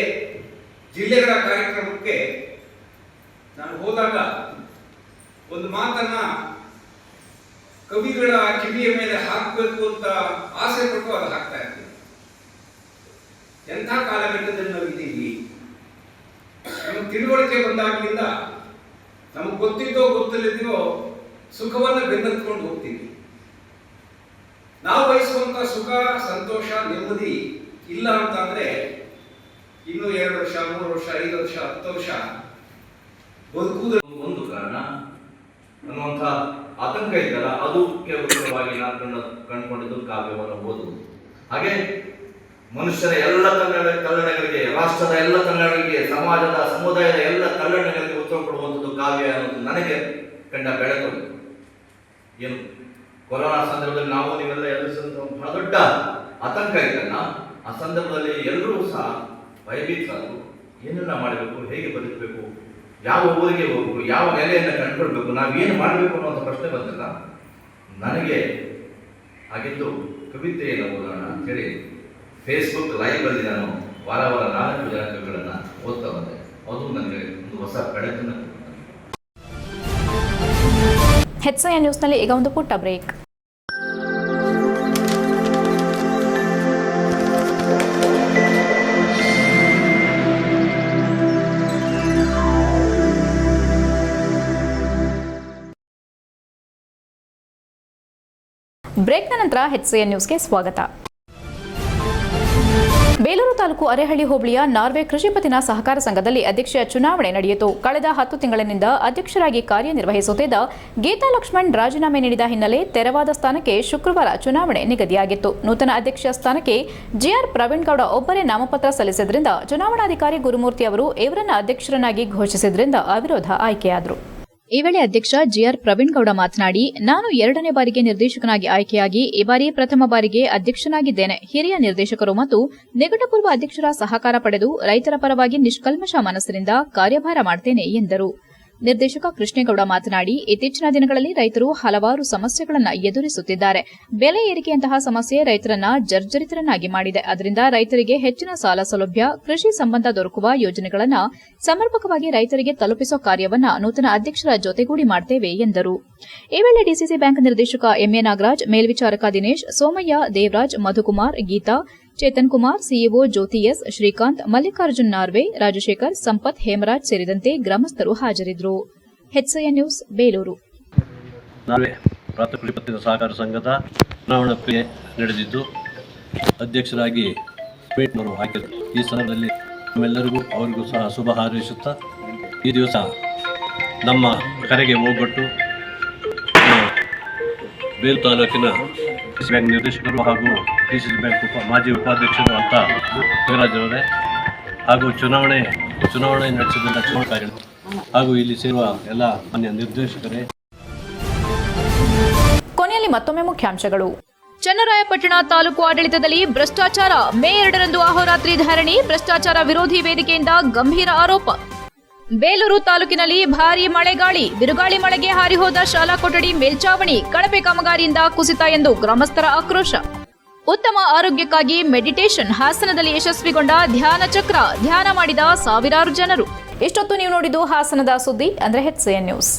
ಜಿಲ್ಲೆಗಳ ಕಾರ್ಯಕ್ರಮಕ್ಕೆ ನಾನು ಹೋದಾಗ ಒಂದು ಮಾತನ್ನ ಕವಿಗಳ ಕಿವಿಯ ಮೇಲೆ ಹಾಕಬೇಕು ಅಂತ ಆಸೆ ಪಟ್ಟು ಅದು ಹಾಕ್ತಾ ಇರ್ತೀನಿ. ಎಂಥ ಕಾಲಘಟ್ಟದಲ್ಲಿ ನಾವಿದ್ದೀವಿ. ನಮಗೆ ತಿಳುವಳಿಕೆ ಬಂದಾಗಲಿಂದ ನಮಗೆ ಗೊತ್ತಿದ್ದೋ ಗೊತ್ತಿಲ್ಲದಿರೋ ಸುಖವನ್ನು ಬೆನ್ನತ್ಕೊಂಡು ಹೋಗ್ತೀವಿ. ನಾವು ಬಯಸುವಂತ ಸುಖ, ಸಂತೋಷ, ನೆಮ್ಮದಿ ಇಲ್ಲ ಅಂತಂದ್ರೆ ಇನ್ನು 2 ವರ್ಷ, 3 ವರ್ಷ, 5 ವರ್ಷ, 10 ವರ್ಷ ಬದುಕುವುದಕ್ಕೆ ಒಂದು ಕಾರಣ ಅನ್ನುವಂಥ ಆತಂಕ ಇದ್ದಲ್ಲ, ಅದು ಕೇವಲವಾಗಿ ನಾನು ಕಂಡುಕೊಂಡಿದ್ದು ಕಾವ್ಯವನ್ನು ಓದುವುದು. ಹಾಗೆ ಮನುಷ್ಯರ ಎಲ್ಲ ಕಲ್ಲಣಗಳಿಗೆ, ರಾಷ್ಟ್ರದ ಎಲ್ಲ ಕಲ್ಲಣಗಳಿಗೆ, ಸಮಾಜದ ಸಮುದಾಯದ ಎಲ್ಲ ಕಲ್ಲಣಗಳಿಗೆ ಉತ್ತರ ಕೊಡುವಂಥದ್ದು ಕಾವ್ಯ ಅನ್ನೋದು ನನಗೆ ಕಂಡ ಬೆಳಕು. ಏನು ಕೊರೋನಾ ಸಂದರ್ಭದಲ್ಲಿ ನಾವು ನೀವೆಲ್ಲ ಎದುರಿಸಿದಂಥ ಬಹಳ ದೊಡ್ಡ ಆತಂಕ ಇತ್ತಲ್ಲ, ಆ ಸಂದರ್ಭದಲ್ಲಿ ಎಲ್ಲರೂ ಸಹ ಭಯಭೀತರಾದರು. ಏನನ್ನ ಮಾಡಬೇಕು, ಹೇಗೆ ಬದುಕಬೇಕು, ಯಾವ ಊರಿಗೆ ಹೋಗಬೇಕು, ಯಾವ ನೆಲೆಯನ್ನು ಕಂಡುಕೊಳ್ಬೇಕು, ನಾವೇನು ಮಾಡಬೇಕು ಅನ್ನೋಂಥ ಪ್ರಶ್ನೆ ಬಂದಲ್ಲ. ನನಗೆ ಆಗಿದ್ದು ಕವಿತೆಯನ್ನು ಓದೋಣ ಅಂತೇಳಿ ಫೇಸ್ಬುಕ್ ಲೈವ್ ಅಲ್ಲಿ ನಾನು ವಾರ 4 ಜನ ಕವಿಗಳನ್ನು ಓದ್ತಾ ಬಂದೆ. ಅದು ನನಗೆ ಒಂದು ಹೊಸ ಬೆಳಕನ್ನು. HCN ನ್ಯೂಸ್ನಲ್ಲಿ ಈಗ ಒಂದು ಪುಟ್ಟ ಬ್ರೇಕ್. ಬ್ರೇಕ್ನ ನಂತರ HCN ನ್ಯೂಸ್ಗೆ ಸ್ವಾಗತ. ಬೇಲೂರು ತಾಲೂಕು ಅರೇಹಳ್ಳಿ ಹೋಬಳಿಯ ನಾರ್ವೆ ಕೃಷಿ ಪತ್ತಿನ ಸಹಕಾರ ಸಂಘದಲ್ಲಿ ಅಧ್ಯಕ್ಷ ಚುನಾವಣೆ ನಡೆಯಿತು. ಕಳೆದ 10 ತಿಂಗಳಿನಿಂದ ಅಧ್ಯಕ್ಷರಾಗಿ ಕಾರ್ಯನಿರ್ವಹಿಸುತ್ತಿದ್ದ ಗೀತಾ ಲಕ್ಷ್ಮಣ್ ರಾಜೀನಾಮೆ ನೀಡಿದ ಹಿನ್ನೆಲೆ ತೆರವಾದ ಸ್ಥಾನಕ್ಕೆ ಶುಕ್ರವಾರ ಚುನಾವಣೆ ನಿಗದಿಯಾಗಿತ್ತು. ನೂತನ ಅಧ್ಯಕ್ಷ ಸ್ಥಾನಕ್ಕೆ ಜಿಆರ್ ಪ್ರವೀಣ್ ಗೌಡ ಒಬ್ಬರೇ ನಾಮಪತ್ರ ಸಲ್ಲಿಸಿದ್ರಿಂದ ಚುನಾವಣಾಧಿಕಾರಿ ಗುರುಮೂರ್ತಿ ಅವರು ಇವರನ್ನ ಅಧ್ಯಕ್ಷರನ್ನಾಗಿ ಘೋಷಿಸಿದ್ರಿಂದ ಅವಿರೋಧ ಆಯ್ಕೆಯಾದರು. ಈ ವೇಳೆ ಅಧ್ಯಕ್ಷ ಜಿಆರ್ ಪ್ರವೀಣ್ ಗೌಡ ಮಾತನಾಡಿ, ನಾನು 2ನೇ ಬಾರಿಗೆ ನಿರ್ದೇಶಕನಾಗಿ ಆಯ್ಕೆಯಾಗಿ ಈ ಬಾರಿ ಪ್ರಥಮ ಬಾರಿಗೆ ಅಧ್ಯಕ್ಷನಾಗಿದ್ದೇನೆ. ಹಿರಿಯ ನಿರ್ದೇಶಕರು ಮತ್ತು ನಿಕಟಪೂರ್ವ ಅಧ್ಯಕ್ಷರ ಸಹಕಾರ ಪಡೆದು ರೈತರ ಪರವಾಗಿ ನಿಷ್ಕಲ್ಮಶ ಮನಸ್ಸಿನಿಂದ ಕಾರ್ಯಭಾರ ಮಾಡುತ್ತೇನೆ ಎಂದರು. ನಿರ್ದೇಶಕ ಕೃಷ್ಣೇಗೌಡ ಮಾತನಾಡಿ, ಇತ್ತೀಚಿನ ದಿನಗಳಲ್ಲಿ ರೈತರು ಹಲವಾರು ಸಮಸ್ಯೆಗಳನ್ನು ಎದುರಿಸುತ್ತಿದ್ದಾರೆ. ಬೆಲೆ ಏರಿಕೆಯಂತಹ ಸಮಸ್ಯೆ ರೈತರನ್ನ ಜರ್ಜರಿತರನ್ನಾಗಿ ಮಾಡಿದೆ. ಅದರಿಂದ ರೈತರಿಗೆ ಹೆಚ್ಚಿನ ಸಾಲ ಸೌಲಭ್ಯ, ಕೃಷಿ ಸಂಬಂಧ ದೊರಕುವ ಯೋಜನೆಗಳನ್ನು ಸಮರ್ಪಕವಾಗಿ ರೈತರಿಗೆ ತಲುಪಿಸುವ ಕಾರ್ಯವನ್ನ ನೂತನ ಅಧ್ಯಕ್ಷರ ಜೊತೆಗೂಡಿ ಮಾಡುತ್ತೇವೆ ಎಂದರು. ಈ ವೇಳೆ ಡಿಸಿಸಿ ಬ್ಯಾಂಕ್ ನಿರ್ದೇಶಕ ಎಂಎ ನಾಗರಾಜ್, ಮೇಲ್ವಿಚಾರಕ ದಿನೇಶ್, ಸೋಮಯ್ಯ, ದೇವರಾಜ್, ಮಧುಕುಮಾರ್, ಗೀತಾ, ಚೇತನ್ ಕುಮಾರ್, ಸಿಇಒ ಜ್ಯೋತಿ ಎಸ್, ಶ್ರೀಕಾಂತ್, ಮಲ್ಲಿಕಾರ್ಜುನ್ ನಾರ್ವೆ, ರಾಜಶೇಖರ್, ಸಂಪತ್, ಹೇಮರಾಜ್ ಸೇರಿದಂತೆ ಗ್ರಾಮಸ್ಥರು ಹಾಜರಿದ್ದರು. HCN news, Belur. ನಾರ್ವೆ ಪ್ರಾಥಮಿಕ ಕೃಷಿ ಪತ್ತಿನ ಸಹಕಾರ ಸಂಘದ ಚುನಾವಣಾ ಪ್ರಕ್ರಿಯೆ ನಡೆದಿದ್ದು ಅಧ್ಯಕ್ಷರಾಗಿ ಪೇಟ್ನವರು ಹಾಕಿದರು. ಈ ಸಂದರ್ಭದಲ್ಲಿ ನಮ್ಮೆಲ್ಲರಿಗೂ ಅವರಿಗೂ ಸಹ ಶುಭ ಹಾರೈಸುತ್ತಾ ಈ ದಿವಸ ನಮ್ಮ ಕರೆಗೆ ಹೋಗ್ಬಿಟ್ಟು ಬೇಲೂರು ತಾಲೂಕಿನ ಡಿಸಿಸಿ ಬ್ಯಾಂಕ್ ನಿರ್ದೇಶಕರು ಹಾಗೂ ಡಿಸಿಸಿ ಬ್ಯಾಂಕ್ ಮಾಜಿ ಉಪಾಧ್ಯಕ್ಷರು ಅಂತ ನಾಗರಾಜರವರೇ ಹಾಗೂ ಚುನಾವಣೆ ನಡೆಸಿದಂಥ ಚುನಾವಣಾಧಿಕಾರಿಗಳು ಹಾಗೂ ಇಲ್ಲಿ ಸೇರುವ ಎಲ್ಲ ಮಾನ್ಯ ನಿರ್ದೇಶಕರೇ. ಕೊನೆಯಲ್ಲಿ ಮತ್ತೊಮ್ಮೆ ಮುಖ್ಯಾಂಶಗಳು. ಚನ್ನರಾಯಪಟ್ಟಣ ತಾಲೂಕು ಆಡಳಿತದಲ್ಲಿ ಭ್ರಷ್ಟಾಚಾರ. ಮೇ 2ರಂದು ಅಹೋರಾತ್ರಿ ಧರಣಿ. ಭ್ರಷ್ಟಾಚಾರ ವಿರೋಧಿ ವೇದಿಕೆಯಿಂದ ಗಂಭೀರ ಆರೋಪ. ಬೇಲೂರು ತಾಲೂಕಿನಲ್ಲಿ ಭಾರೀ ಮಳೆಗಾಳಿ. ಬಿರುಗಾಳಿ ಮಳೆಗೆ ಹಾರಿಹೋದ ಶಾಲಾ ಕೊಠಡಿ ಮೇಲ್ಚಾವಣಿ. ಕಳಪೆ ಕಾಮಗಾರಿಯಿಂದ ಕುಸಿತ ಎಂದು ಗ್ರಾಮಸ್ಥರ ಆಕ್ರೋಶ. ಉತ್ತಮ ಆರೋಗ್ಯಕ್ಕಾಗಿ ಮೆಡಿಟೇಷನ್. ಹಾಸನದಲ್ಲಿ ಯಶಸ್ವಿಗೊಂಡ ಧ್ಯಾನ ಚಕ್ರ. ಧ್ಯಾನ ಮಾಡಿದ ಸಾವಿರಾರು ಜನರು. ಇಷ್ಟೊತ್ತು ನೀವು ನೋಡಿದ್ದು ಹಾಸನದ ಸುದ್ದಿ, ಅಂದ್ರೆ HCN ನ್ಯೂಸ್.